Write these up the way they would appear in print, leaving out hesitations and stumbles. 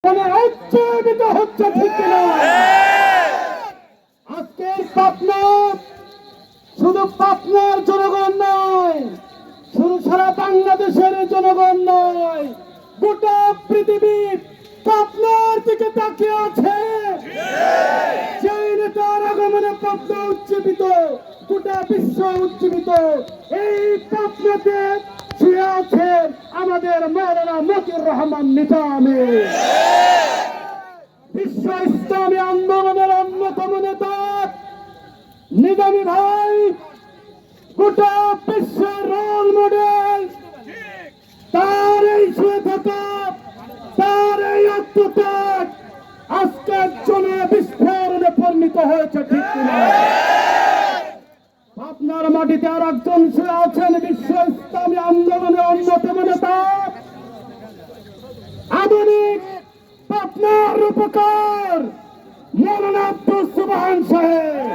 উচ্চারিত হচ্ছে ঠিক কিনা? আজকের পাবনা শুধু পাবনার জনগণ নয়, শুধু সারা বাংলাদেশের জনগণ নয়, গোটা পৃথিবী পাবনার দিকে তাকিয়ে আছে। সেই নেতার আগমনে পাবনা উজ্জীবিত, গোটা বিশ্ব উজ্জীবিত। এই পাবনাতে শুয়ে আছেন আমাদের মাওলানা মতিউর রহমান নিজামী, বিশ্ব ইসলামী আন্দোলনের অন্যতম নেতা। নিজামী ভাই গোটা বিশ্বের রোল মডেল। তার এই শুয়ে থাকা, তার এই আত্মত্যাগ আজকে একজনে বিস্ফোরণে পরিণত হয়েছে ঠিক কিনা? আপনার মাটিতে আর একজন শুয়ে আছেন বিশ্ব ইসলামী আন্দোলনের অন্যতম নেতা, আধুনিক পাবনার রূপকার মৌলানা আব্দুল সুবহান সাহেব।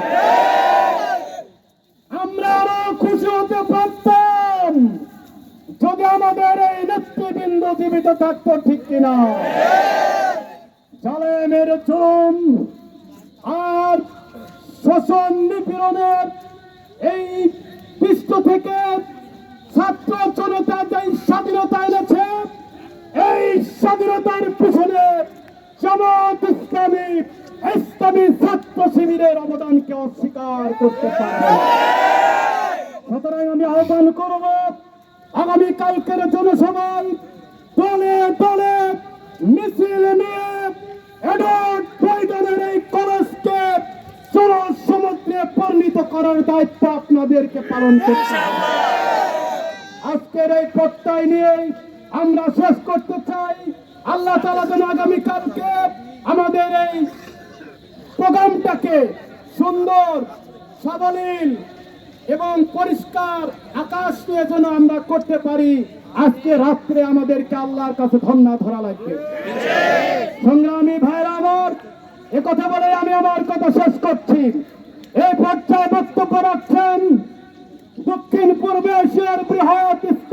আমরা আরো খুশি হতে পারতাম যদি আমাদের এই নেতৃবৃন্দ জীবিত থাকতো ঠিক কিনা? জালেমের জুলুম আর শোষণ নিপীড়নের এই পৃষ্ঠ থেকে ছাত্র জনতা যে স্বাধীনতা এনেছে, এই স্বাধীনতার পিছনে জামাত ইসলামী, ইসলামী ছাত্র শিবিরের অবদানকে অস্বীকার করতে পারে। সুতরাং আমি আহ্বান করব, আগামীকালকের জনসভায় দলে দলে মিছিল নিয়ে এডওয়ার্ড প্রয়োজনের এই কলেজকে জনসমুদ্রে পরিণত করার দায়িত্ব আপনাদেরকে পালন করতে হবে। আজকের এই প্রত্যয় নিয়ে আমরা শেষ করতে চাই। আল্লাহ তাআলা যেন আগামীকালকে আমাদের এই প্রোগ্রামটাকে সুন্দর, সাবলীল এবং পরিষ্কার আকাশ নিয়ে যেন আমরা করতে পারি। আজকে রাত্রে আমাদেরকে আল্লাহর কাছে ধন্য ধরা লাগবে। সংগ্রামী ভাইরা আমার, একথা বলে আমি আমার কথা শেষ করছি। এই পর্যায়ে বক্তব্য রাখছেন দক্ষিণ পূর্ব এশিয়ার বৃহৎ ইসলাম